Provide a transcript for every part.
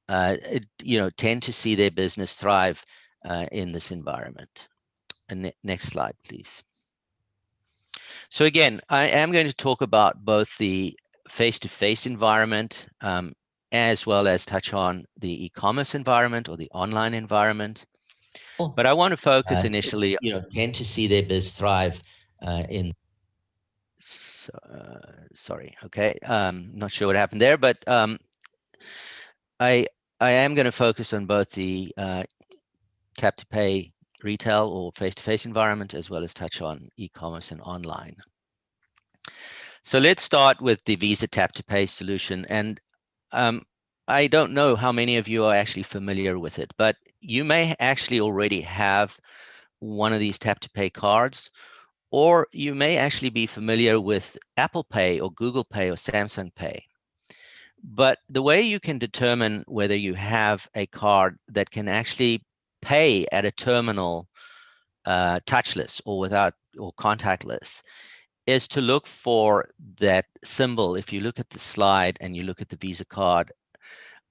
tend to see their business thrive in this environment. And next slide, please. So again, I am going to talk about both the face-to-face environment as well as touch on the e-commerce environment or the online environment. But I want to focus initially, tend to see their business thrive in. Sorry, okay, not sure what happened there, but I am going to focus on both the tap to pay retail or face-to-face environment as well as touch on e-commerce and online. So let's start with the Visa tap to pay solution. And I don't know how many of you are actually familiar with it, but you may actually already have one of these tap to pay cards, or you may actually be familiar with Apple Pay or Google Pay or Samsung Pay. But the way you can determine whether you have a card that can actually pay at a terminal touchless or without or contactless is to look for that symbol. If you look at the slide and you look at the Visa card,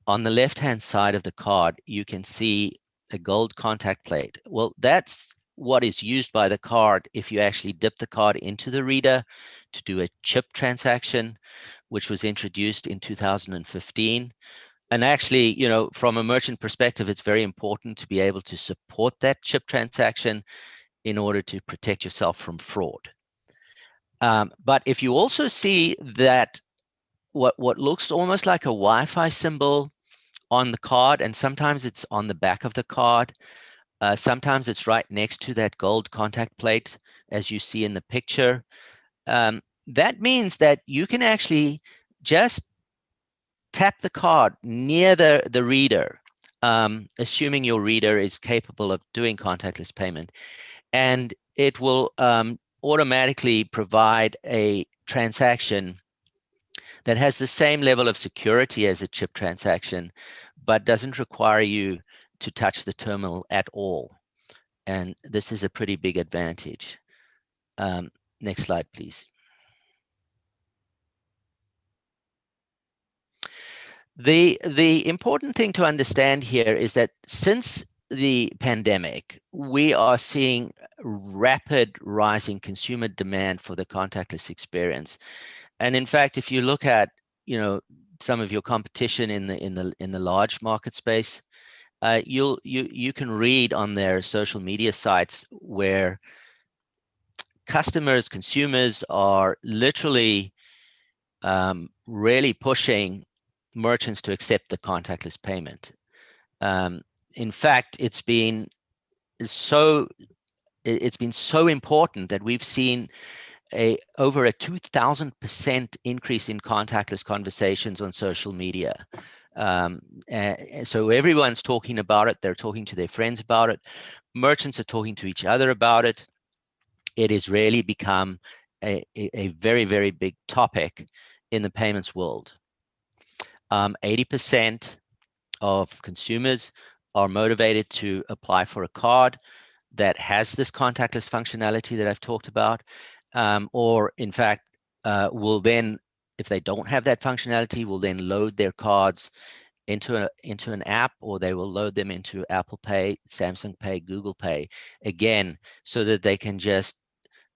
on the left-hand side of the card, you can see a gold contact plate. Well, that's what is used by the card if you actually dip the card into the reader to do a chip transaction, which was introduced in 2015. And actually, from a merchant perspective, it's very important to be able to support that chip transaction in order to protect yourself from fraud. But if you also see that what looks almost like a Wi-Fi symbol on the card, and sometimes it's on the back of the card, sometimes it's right next to that gold contact plate, as you see in the picture, that means that you can actually just tap the card near the reader, assuming your reader is capable of doing contactless payment, and it will automatically provide a transaction that has the same level of security as a chip transaction, but doesn't require you to touch the terminal at all. And this is a pretty big advantage. Next slide, please. The important thing to understand here is that since the pandemic, we are seeing rapid rising consumer demand for the contactless experience. And in fact, if you look at some of your competition in the large market space, you can read on their social media sites where consumers are literally really pushing merchants to accept the contactless payment. In fact, it's been so important that we've seen over a 2,000% increase in contactless conversations on social media. So everyone's talking about it. They're talking to their friends about it. Merchants are talking to each other about it. It has really become a very, very big topic in the payments world. 80% of consumers are motivated to apply for a card that has this contactless functionality that I've talked about, or in fact, will then, if they don't have that functionality, will then load their cards into an app, or they will load them into Apple Pay, Samsung Pay, Google Pay, again, so that they can just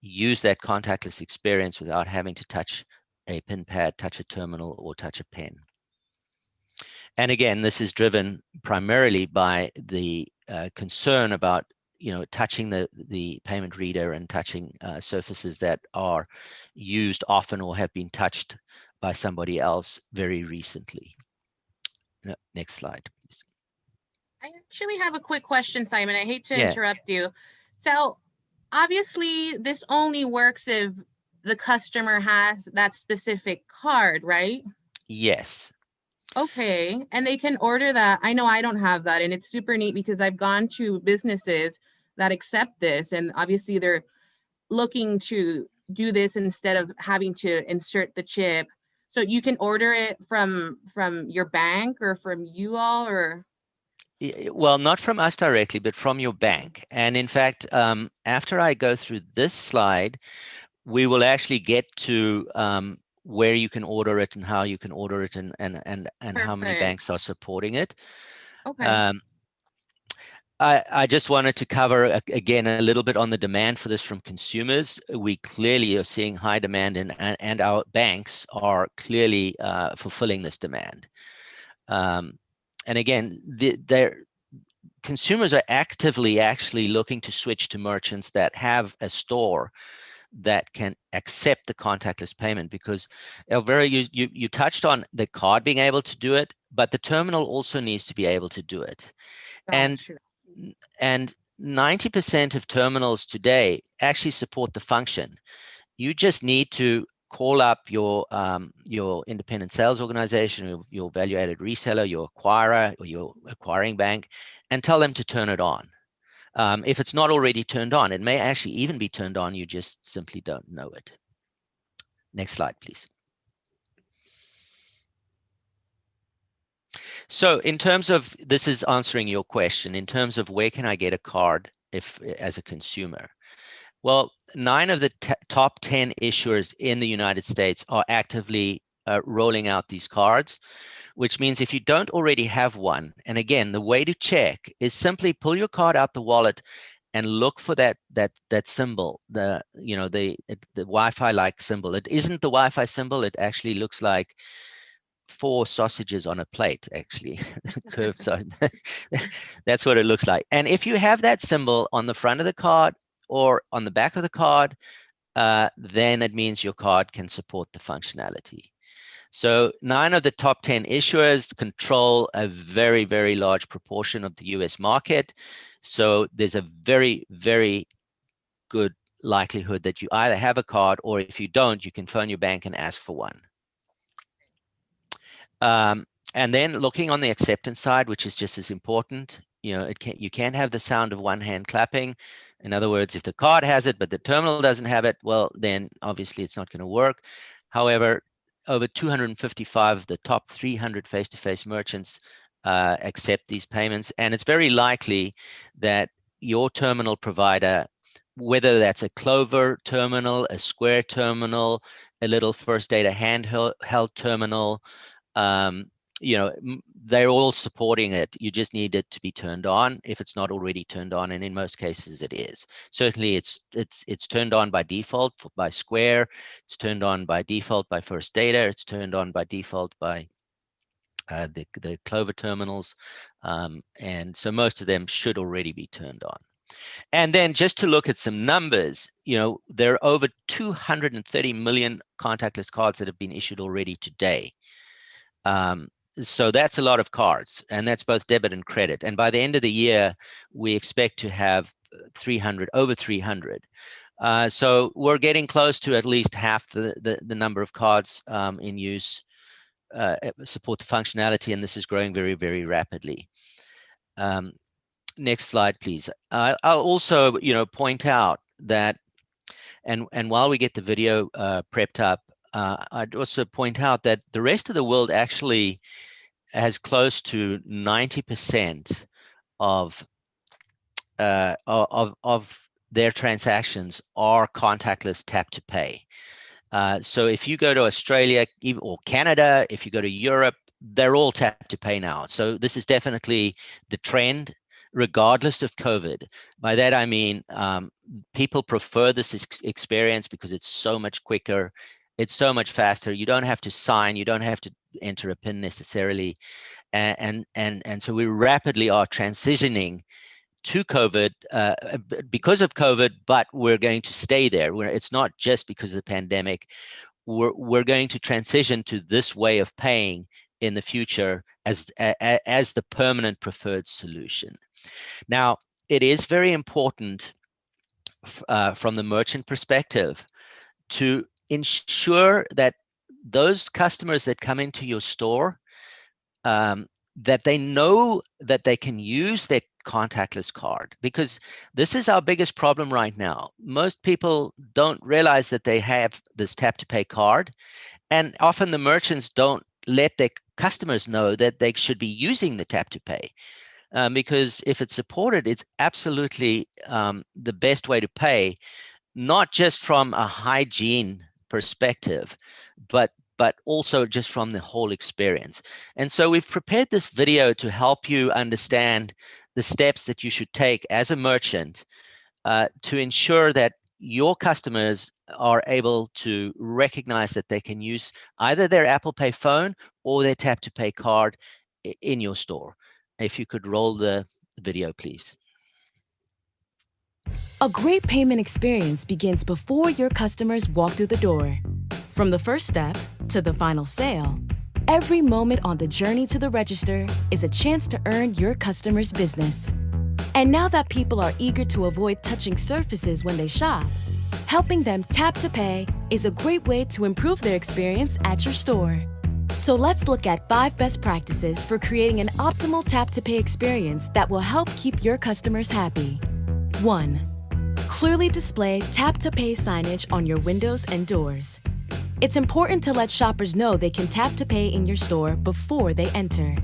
use that contactless experience without having to touch a PIN pad, touch a terminal, or touch a pen. And again, this is driven primarily by the concern about touching the payment reader and touching surfaces that are used often or have been touched by somebody else very recently. Next slide, please. I actually have a quick question, Simon. I hate to interrupt you. So obviously this only works if the customer has that specific card, right? Yes. Okay, and they can order that. I know I don't have that, and it's super neat because I've gone to businesses that accept this, and obviously they're looking to do this instead of having to insert the chip. So you can order it from your bank or from you all, or? Well, not from us directly, but from your bank. And in fact, after I go through this slide, we will actually get to where you can order it and how you can order it, and how many Perfect. banks are supporting it. Okay. Um, I just wanted to cover again a little bit on the demand for this from consumers. We clearly are seeing high demand, and our banks are clearly fulfilling this demand. And again, consumers are actively actually looking to switch to merchants that have a store that can accept the contactless payment, because Elvira, you touched on the card being able to do it, but the terminal also needs to be able to do it. And Gotcha. and 90% of terminals today actually support the function. You just need to call up your independent sales organization, your value-added reseller, your acquirer, or your acquiring bank, and tell them to turn it on. If it's not already turned on, it may actually even be turned on. You just simply don't know it. Next slide, please. So in terms of, this is answering your question, in terms of where can I get a card as a consumer? Well, 9 of the top 10 issuers in the United States are actively rolling out these cards, which means if you don't already have one, and again, the way to check is simply pull your card out the wallet and look for that symbol, the Wi-Fi like symbol. It isn't the Wi-Fi symbol. It actually looks like 4 sausages on a plate, actually, curved. So that's what it looks like. And if you have that symbol on the front of the card or on the back of the card, then it means your card can support the functionality. So 9 of the top 10 issuers control a very, very large proportion of the US market. So there's a very, very good likelihood that you either have a card, or if you don't, you can phone your bank and ask for one. And then looking on the acceptance side, which is just as important, you can't have the sound of one hand clapping. In other words, if the card has it, but the terminal doesn't have it, well, then obviously it's not going to work. However, over 255 of the top 300 face-to-face merchants accept these payments. And it's very likely that your terminal provider, whether that's a Clover terminal, a Square terminal, a little First Data handheld terminal, they're all supporting it. You just need it to be turned on if it's not already turned on, and in most cases it is. Certainly it's turned on by default by Square, it's turned on by default by First Data, it's turned on by default by the Clover terminals, and so most of them should already be turned on. And then just to look at some numbers, there are over 230 million contactless cards that have been issued already today. So that's a lot of cards, and that's both debit and credit. And by the end of the year, we expect to have over 300. So we're getting close to at least half the number of cards in use support the functionality, and this is growing very, very rapidly. Next slide, please. I'll also, point out that, and while we get the video prepped up, I'd also point out that the rest of the world actually has close to 90% of their transactions are contactless tap to pay. So if you go to Australia or Canada, if you go to Europe, they're all tap to pay now. So this is definitely the trend, regardless of COVID. By that I mean people prefer this experience because it's so much quicker, it's so much faster. You don't have to sign, you don't have to enter a PIN necessarily, and so we rapidly are transitioning to COVID because of COVID, but we're going to stay there. It's not just because of the pandemic. We're going to transition to this way of paying in the future as the permanent preferred solution. Now, it is very important from the merchant perspective to ensure that those customers that come into your store, that they know that they can use their contactless card, because this is our biggest problem right now. Most people don't realize that they have this tap to pay card, and often the merchants don't let their customers know that they should be using the tap to pay, because if it's supported, it's absolutely the best way to pay, not just from a hygiene perspective, but but also just from the whole experience. And so we've prepared this video to help you understand the steps that you should take as a merchant to ensure that your customers are able to recognize that they can use either their Apple Pay phone or their Tap to Pay card in your store. If you could roll the video, please. A great payment experience begins before your customers walk through the door. From the first step to the final sale, every moment on the journey to the register is a chance to earn your customers' business. And now that people are eager to avoid touching surfaces when they shop, helping them tap to pay is a great way to improve their experience at your store. So let's look at 5 best practices for creating an optimal tap to pay experience that will help keep your customers happy. 1. Clearly display tap to pay signage on your windows and doors. It's important to let shoppers know they can tap to pay in your store before they enter.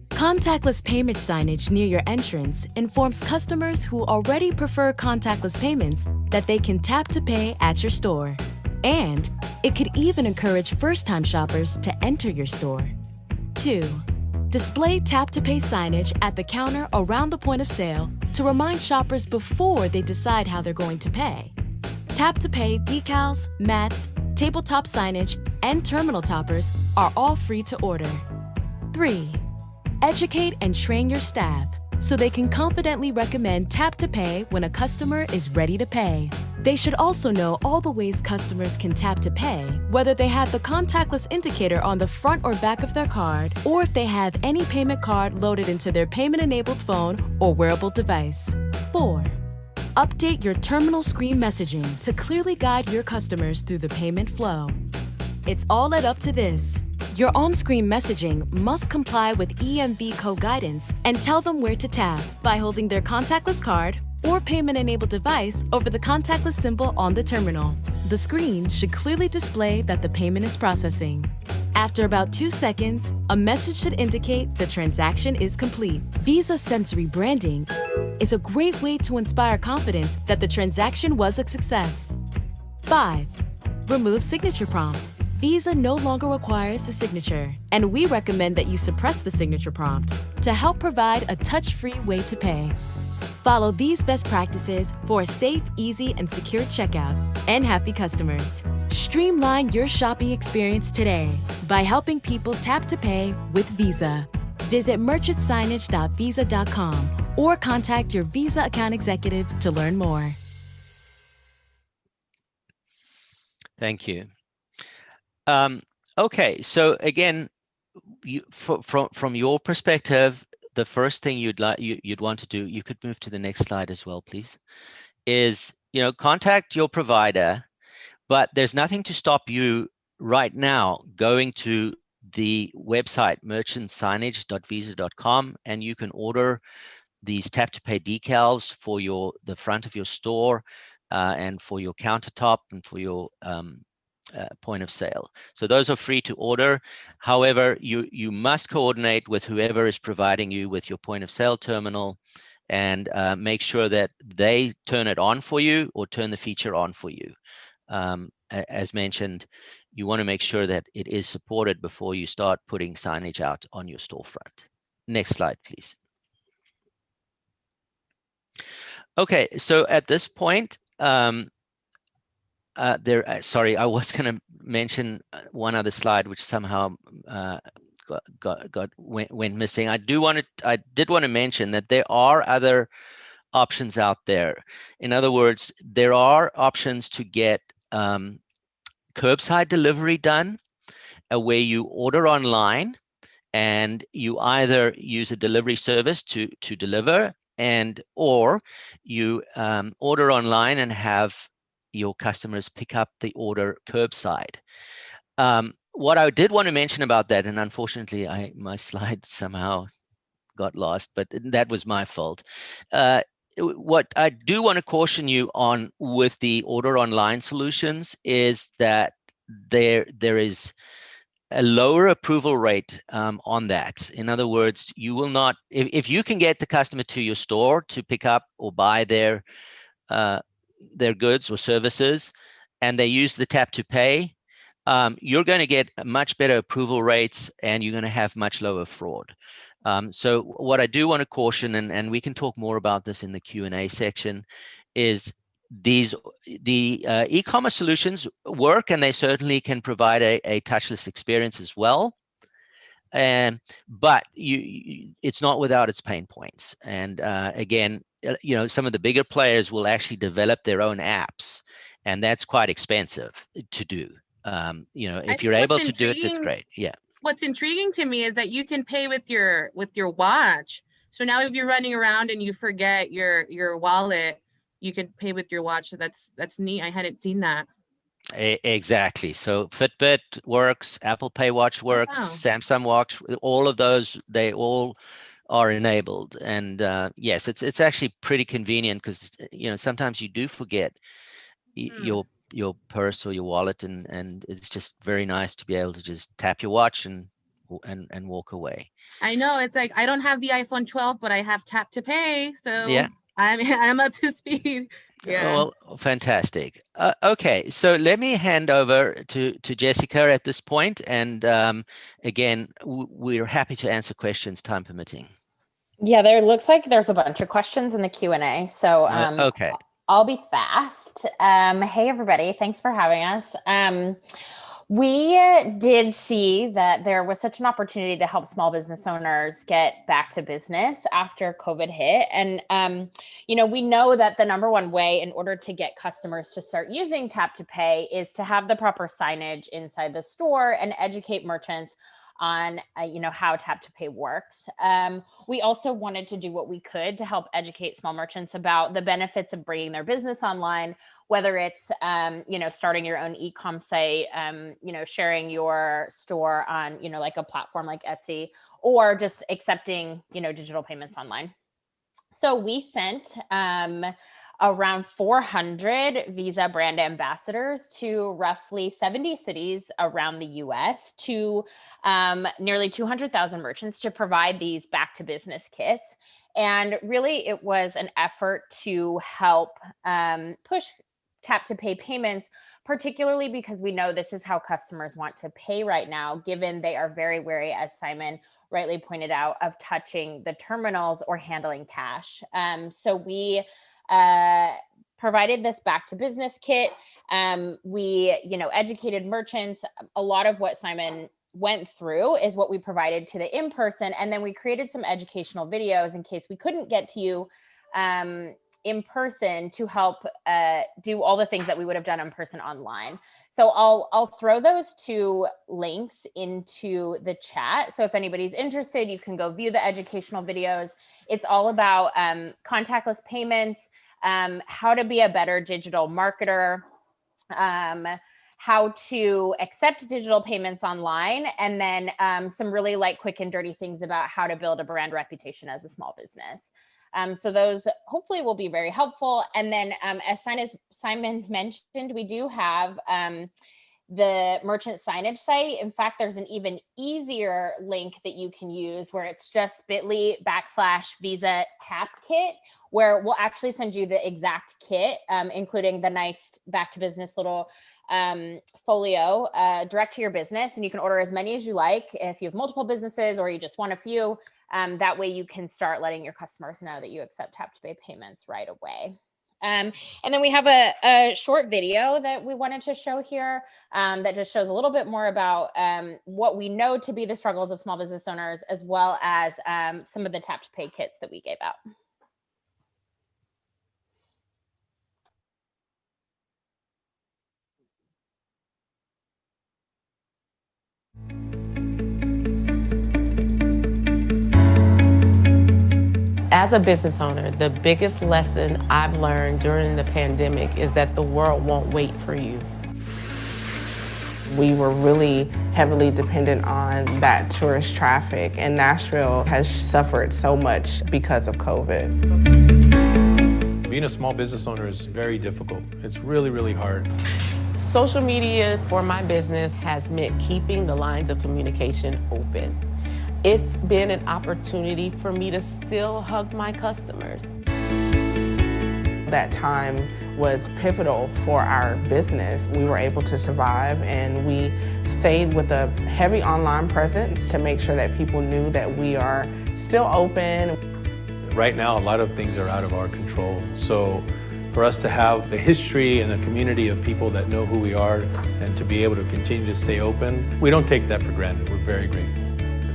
Contactless payment signage near your entrance informs customers who already prefer contactless payments that they can tap to pay at your store. And it could even encourage first-time shoppers to enter your store. 2. Display tap to pay signage at the counter around the point of sale to remind shoppers before they decide how they're going to pay. Tap to pay decals, mats, tabletop signage, and terminal toppers are all free to order. 3. Educate and train your staff so they can confidently recommend tap to pay when a customer is ready to pay. They should also know all the ways customers can tap to pay, whether they have the contactless indicator on the front or back of their card, or if they have any payment card loaded into their payment-enabled phone or wearable device. 4. Update your terminal screen messaging to clearly guide your customers through the payment flow. It's all led up to this. Your on-screen messaging must comply with EMV code guidance and tell them where to tap by holding their contactless card or payment-enabled device over the contactless symbol on the terminal. The screen should clearly display that the payment is processing. After about 2 seconds, a message should indicate the transaction is complete. Visa Sensory Branding is a great way to inspire confidence that the transaction was a success. 5. Remove signature prompt. Visa no longer requires a signature, and we recommend that you suppress the signature prompt to help provide a touch-free way to pay. Follow these best practices for a safe, easy, and secure checkout and happy customers. Streamline your shopping experience today by helping people tap to pay with Visa. Visit merchantsignage.visa.com or contact your Visa account executive to learn more. Thank you. Okay, so again, from your perspective, the first thing you'd want to do, you could move to the next slide as well, please, is contact your provider, but there's nothing to stop you right now going to the website merchantsignage.visa.com, and you can order these tap to pay decals for the front of your store and for your countertop and for your point of sale. So those are free to order. However, you must coordinate with whoever is providing you with your point of sale terminal and make sure that they turn it on for you or turn the feature on for you. As mentioned, you want to make sure that it is supported before you start putting signage out on your storefront. Next slide, please. Okay, so at this point, sorry, I was going to mention one other slide, which somehow went missing. I did want to mention that there are other options out there. In other words, there are options to get curbside delivery done, where you order online and you either use a delivery service to deliver, or you order online and have your customers pick up the order curbside. What I did want to mention about that, and unfortunately my slide somehow got lost, but that was my fault. What I do want to caution you on with the order online solutions is that there is a lower approval rate on that. In other words, you will not, if you can get the customer to your store to pick up or buy their goods or services, and they use the tap to pay, you're going to get much better approval rates, and you're going to have much lower fraud. So what I do want to caution, and we can talk more about this in the Q&A section, is the e-commerce solutions work, and they certainly can provide a touchless experience as well. But it's not without its pain points. And again, some of the bigger players will actually develop their own apps, and that's quite expensive to do. If you're able to do it, that's great. Yeah. What's intriguing to me is that you can pay with your watch. So now if you're running around and you forget your wallet, you can pay with your watch. So that's neat. I hadn't seen that. Exactly. So Fitbit works, Apple Pay Watch works, Samsung Watch, all of those, they all are enabled. And yes, it's actually pretty convenient, because sometimes you do forget your purse or your wallet, and it's just very nice to be able to just tap your watch and walk away. I know, it's like I don't have the iPhone 12, but I have tap to pay, so yeah, I'm up to speed. Yeah. Well, fantastic. Okay, so let me hand over to Jessica at this point, and again, we're happy to answer questions, time permitting. Yeah, there looks like there's a bunch of questions in the Q&A, so okay. I'll be fast. Hey, everybody. Thanks for having us. We did see that there was such an opportunity to help small business owners get back to business after COVID hit. And, we know that the number one way in order to get customers to start using Tap to Pay is to have the proper signage inside the store and educate merchants on, how Tap to Pay works. We also wanted to do what we could to help educate small merchants about the benefits of bringing their business online, whether it's, starting your own e-com site, sharing your store on, like a platform like Etsy, or just accepting, digital payments online. So we sent around 400 Visa brand ambassadors to roughly 70 cities around the US to nearly 200,000 merchants to provide these back to business kits. And really it was an effort to help push Tap to Pay payments, particularly because we know this is how customers want to pay right now, given they are very wary, as Simon rightly pointed out, of touching the terminals or handling cash. So we provided this back to business kit. We, educated merchants. A lot of what Simon went through is what we provided to the in-person. And then we created some educational videos in case we couldn't get to you in person to help do all the things that we would have done in person online. So I'll throw those two links into the chat. So if anybody's interested, you can go view the educational videos. It's all about contactless payments, how to be a better digital marketer, how to accept digital payments online, and then some really quick and dirty things about how to build a brand reputation as a small business. So those hopefully will be very helpful. And then as Simon mentioned, we do have the merchant signage site. In fact, there's an even easier link that you can use where it's just bit.ly/Visa Tap Kit, where we'll actually send you the exact kit, including the nice back to business little folio direct to your business. And you can order as many as you like if you have multiple businesses or you just want a few. That way you can start letting your customers know that you accept Tap to Pay payments right away. And then we have a short video that we wanted to show here that just shows a little bit more about what we know to be the struggles of small business owners, as well as some of the Tap to Pay kits that we gave out. As a business owner, the biggest lesson I've learned during the pandemic is that the world won't wait for you. We were really heavily dependent on that tourist traffic, and Nashville has suffered so much because of COVID. Being a small business owner is very difficult. It's really, really hard. Social media for my business has meant keeping the lines of communication open. It's been an opportunity for me to still hug my customers. That time was pivotal for our business. We were able to survive, and we stayed with a heavy online presence to make sure that people knew that we are still open. Right now, a lot of things are out of our control. So for us to have a history and a community of people that know who we are and to be able to continue to stay open, we don't take that for granted. We're very grateful.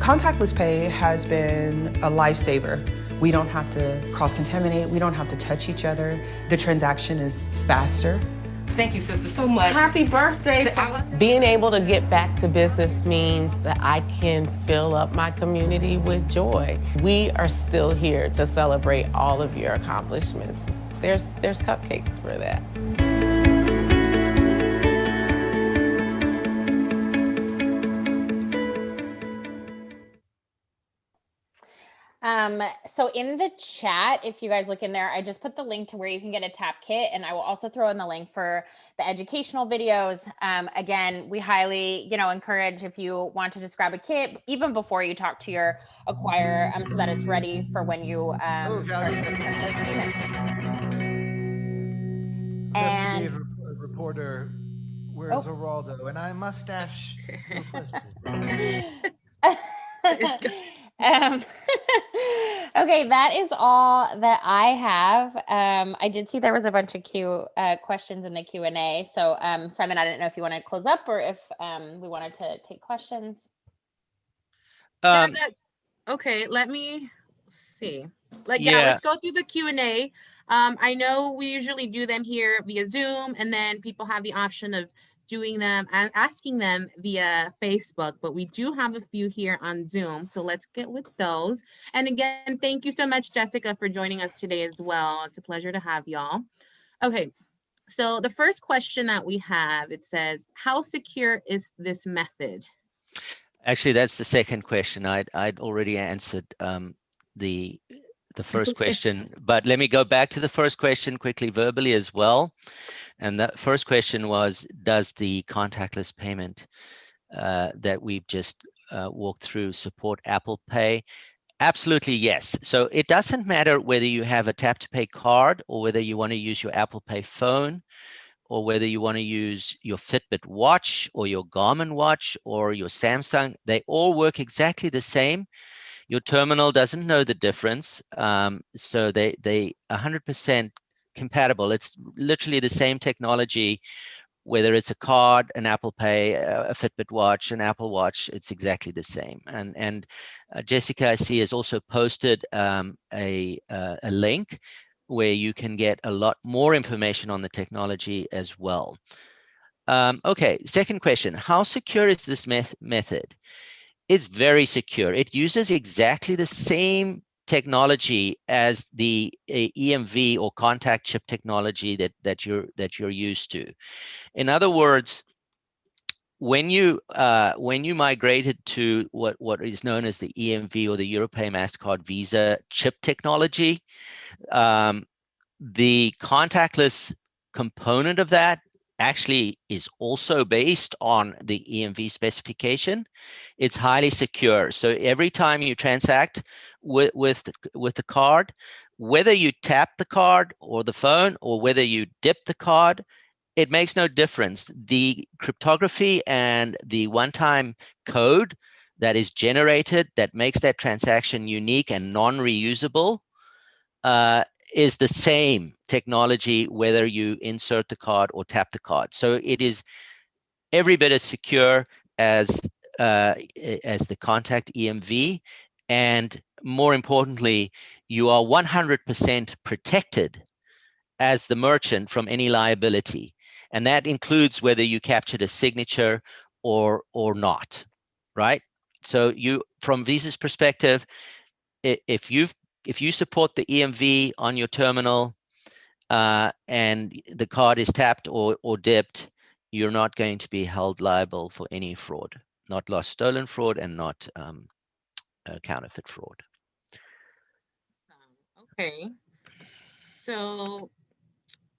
Contactless pay has been a lifesaver. We don't have to cross-contaminate, we don't have to touch each other. The transaction is faster. Thank you, sister, so much. Happy birthday. Being able to get back to business means that I can fill up my community with joy. We are still here to celebrate all of your accomplishments. There's cupcakes for that. So in the chat, if you guys look in there, I just put the link to where you can get a tap kit, and I will also throw in the link for the educational videos. Again, we highly, encourage if you want to just grab a kit even before you talk to your acquirer, so that it's ready for when you start to accept those payments. Investigative reporter, where's Geraldo? And I mustache. No question. Okay, that is all that I have. I did see there was a bunch of questions in the Q&A. So Simon, I didn't know if you wanted to close up or if we wanted to take questions. Okay, let me see. Let's go through the Q&A. I know we usually do them here via Zoom, and then people have the option of doing them and asking them via Facebook, but we do have a few here on Zoom. So let's get with those. And again, thank you so much, Jessica, for joining us today as well. It's a pleasure to have y'all. Okay, so the first question that we have, it says, how secure is this method? Actually, that's the second question. I'd already answered the first question, but let me go back to the first question quickly verbally as well. And the first question was, does the contactless payment that we've just walked through support Apple Pay? Absolutely, yes. So it doesn't matter whether you have a tap to pay card or whether you want to use your Apple Pay phone or whether you want to use your Fitbit watch or your Garmin watch or your Samsung. They all work exactly the same. Your terminal doesn't know the difference. So they 100% compatible. It's literally the same technology, whether it's a card, an Apple Pay, a Fitbit watch, an Apple Watch, it's exactly the same. And Jessica, I see, has also posted a link where you can get a lot more information on the technology as well. Okay, second question, how secure is this method? It's very secure. It uses exactly the same technology as the EMV or contact chip technology that you're used to. In other words, when you migrated to what is known as the EMV or the Europay Mastercard Visa chip technology, the contactless component of that actually is also based on the EMV specification. It's highly secure. So every time you transact with the card, whether you tap the card or the phone or whether you dip the card, it makes no difference. The cryptography and the one-time code that is generated that makes that transaction unique and non-reusable is the same technology whether you insert the card or tap the card. So it is every bit as secure as the contact EMV, and more importantly, you are 100% protected as the merchant from any liability, and that includes whether you captured a signature or not, right? So you, from Visa's perspective, if you support the EMV on your terminal and the card is tapped or dipped, you're not going to be held liable for any fraud, not lost stolen fraud and not counterfeit fraud. Okay. So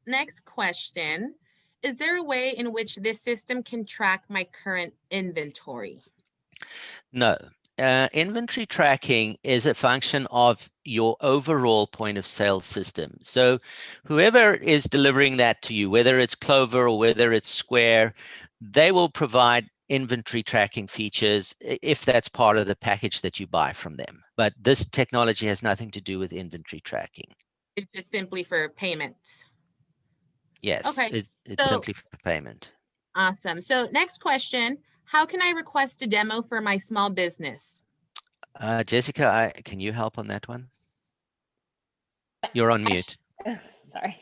next question, is there a way in which this system can track my current inventory? No, inventory tracking is a function of your overall point of sale system. So whoever is delivering that to you, whether it's Clover or whether it's Square, they will provide inventory tracking features if that's part of the package that you buy from them. But this technology has nothing to do with inventory tracking. It's just simply for payments. Yes, Okay. it's simply for payment. Awesome. So next question, how can I request a demo for my small business? Jessica, can you help on that one? You're on mute. Sorry.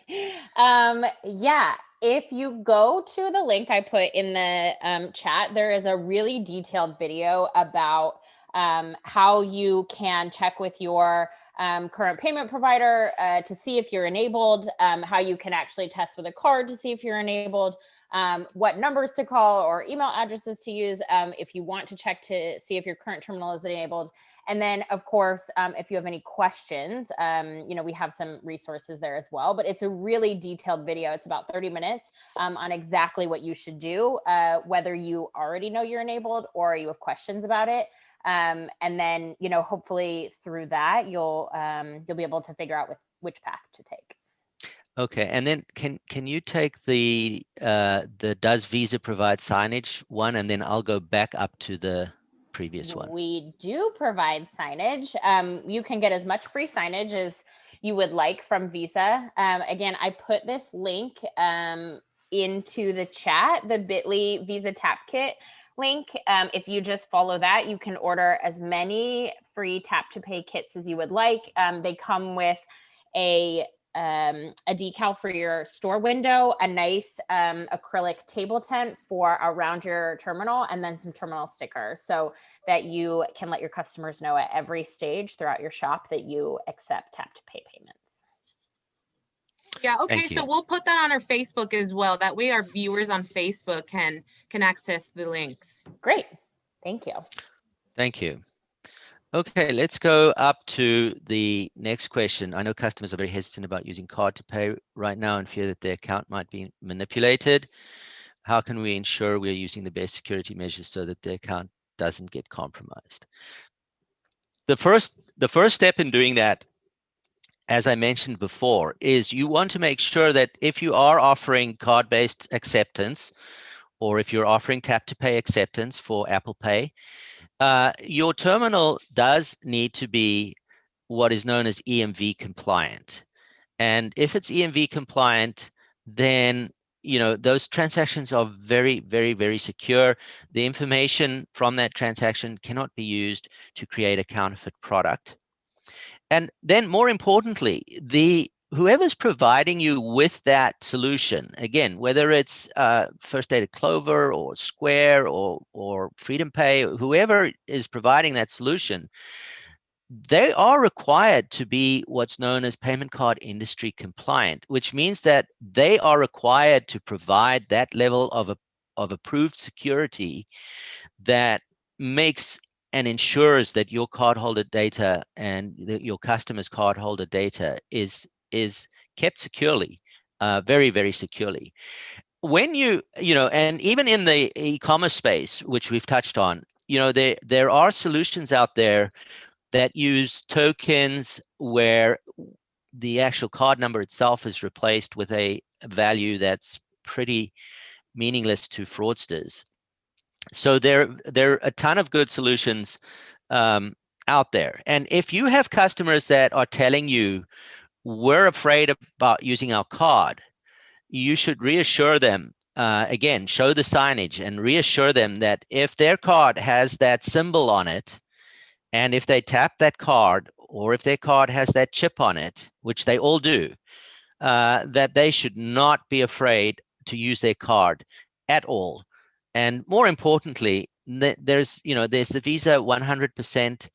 Yeah, if you go to the link I put in the chat, there is a really detailed video about how you can check with your current payment provider to see if you're enabled, how you can actually test with a card to see if you're enabled, what numbers to call or email addresses to use if you want to check to see if your current terminal is enabled. And then, of course, if you have any questions, we have some resources there as well. But it's a really detailed video. It's about 30 minutes on exactly what you should do, whether you already know you're enabled or you have questions about it. And then, hopefully through that, you'll be able to figure out which path to take. Okay, and then can you take the does Visa provide signage one, and then I'll go back up to the previous one. We do provide signage. You can get as much free signage as you would like from Visa. Again, I put this link into the chat, the bit.ly Visa Tap Kit link. If you just follow that, you can order as many free tap to pay kits as you would like. They come with a decal for your store window, a nice acrylic table tent for around your terminal, and then some terminal stickers so that you can let your customers know at every stage throughout your shop that you accept tap to pay payments. Yeah, okay, so we'll put that on our Facebook as well. That way our viewers on Facebook can access the links. Great. Thank you. Thank you. Okay, let's go up to the next question. I know customers are very hesitant about using card to pay right now and fear that their account might be manipulated. How can we ensure we're using the best security measures so that their account doesn't get compromised? The first step in doing that, as I mentioned before, is you want to make sure that if you are offering card-based acceptance, or if you're offering tap-to-pay acceptance for Apple Pay, your terminal does need to be what is known as EMV compliant. And if it's EMV compliant, then those transactions are very, very, very secure. The information from that transaction cannot be used to create a counterfeit product. And then more importantly, whoever's providing you with that solution, again, whether it's First Data Clover or Square or Freedom Pay, whoever is providing that solution, they are required to be what's known as payment card industry compliant, which means that they are required to provide that level of approved security that makes and ensures that your cardholder data and your customers' cardholder data is kept securely, very, very securely. When and even in the e-commerce space, which we've touched on, there are solutions out there that use tokens where the actual card number itself is replaced with a value that's pretty meaningless to fraudsters. So there are a ton of good solutions out there. And if you have customers that are telling you, we're afraid about using our card, you should reassure them, again, show the signage and reassure them that if their card has that symbol on it, and if they tap that card, or if their card has that chip on it, which they all do, that they should not be afraid to use their card at all. And more importantly, there's the Visa 100%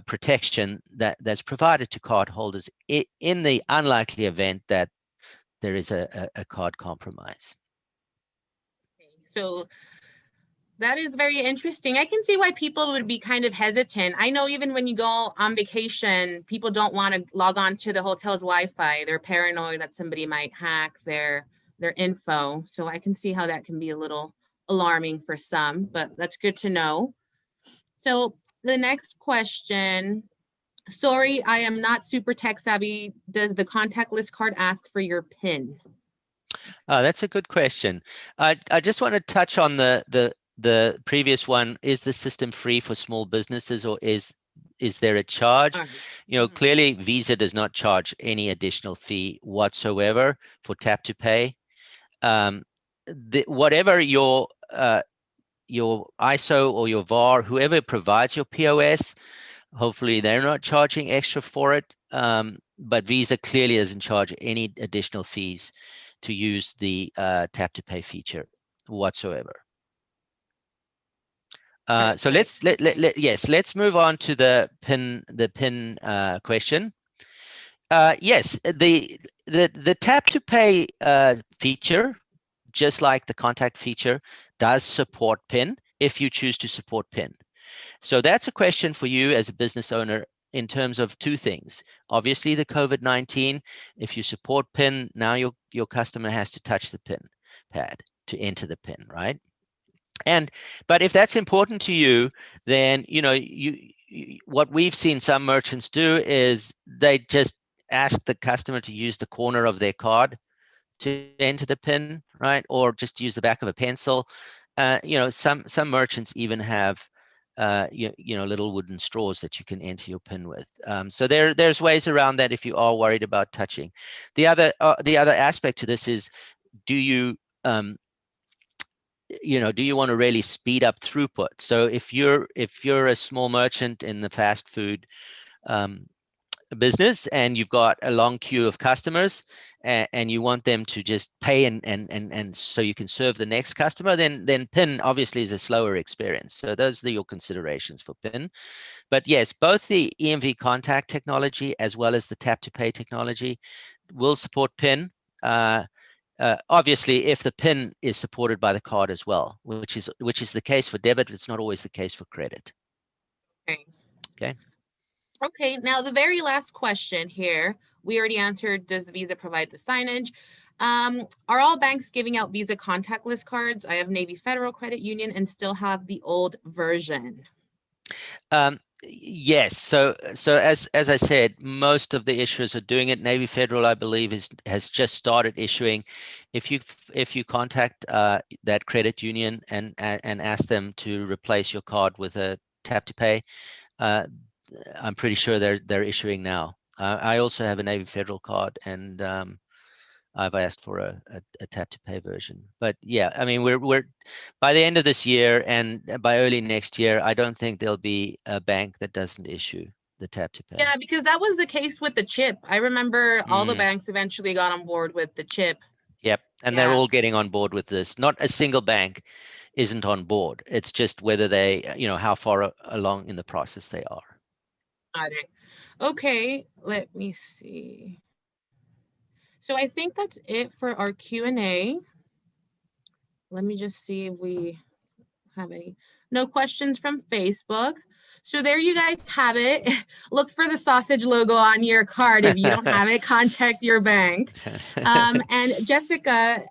protection that's provided to card holders in the unlikely event that there is a card compromise. So that is very interesting. I can see why people would be kind of hesitant. I know even when you go on vacation, people don't want to log on to the hotel's Wi-Fi. They're paranoid that somebody might hack their info. So I can see how that can be a little alarming for some, but that's good to know. So the next question. Sorry, I am not super tech savvy. Does the contactless card ask for your PIN? That's a good question. I just want to touch on the previous one. Is the system free for small businesses, or is there a charge? You know, clearly Visa does not charge any additional fee whatsoever for tap to pay. Whatever your ISO or your VAR, whoever provides your POS, hopefully they're not charging extra for it. But Visa clearly doesn't charge any additional fees to use the tap to pay feature whatsoever. So let's move on to the PIN question. Yes, the tap to pay feature, just like the contact feature, does support PIN if you choose to support PIN. So that's a question for you as a business owner in terms of two things. Obviously, the COVID-19, if you support PIN, now your customer has to touch the PIN pad to enter the PIN, right? But if that's important to you, then what we've seen some merchants do is they just ask the customer to use the corner of their card to enter the PIN, right? Or just use the back of a pencil. Some merchants even have little wooden straws that you can enter your PIN with. So there's ways around that if you are worried about touching. The other aspect to this is, do you want to really speed up throughput? So if you're a small merchant in the fast food business and you've got a long queue of customers and you want them to just pay and so you can serve the next customer, then PIN obviously is a slower experience. So those are your considerations for PIN. But yes, both the EMV contact technology as well as the tap to pay technology will support PIN. Obviously, if the PIN is supported by the card as well, which is the case for debit, it's not always the case for credit. Okay, now the very last question here, we already answered, does Visa provide the signage? Are all banks giving out Visa contactless cards? I have Navy Federal Credit Union and still have the old version. Yes. So as I said, most of the issuers are doing it. Navy Federal, I believe, has just started issuing. If you contact that credit union and ask them to replace your card with a tap to pay, I'm pretty sure they're issuing now. I also have a Navy Federal card, and I've asked for a tap to pay version. But yeah, I mean, we're by the end of this year and by early next year, I don't think there'll be a bank that doesn't issue the tap to pay. Yeah, because that was the case with the chip. I remember all the banks eventually got on board with the chip. Yep, and they're all getting on board with this. Not a single bank isn't on board. It's just whether they, how far along in the process they are. Got it. Okay, let me see. So I think that's it for our Q&A. Let me just see if we have any. No questions from Facebook. So there you guys have it. Look for the sausage logo on your card. If you don't have it, contact your bank. And Jessica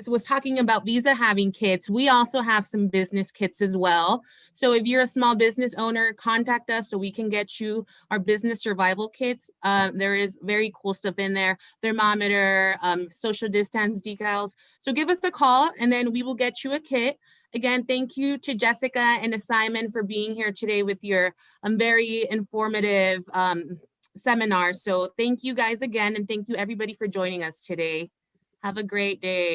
was talking about Visa having kits. We also have some business kits as well. So if you're a small business owner, contact us so we can get you our business survival kits. There is very cool stuff in there. Thermometer, social distance decals. So give us a call and then we will get you a kit. Again, thank you to Jessica and Simon for being here today with your very informative seminar. So thank you guys again, and thank you everybody for joining us today. Have a great day.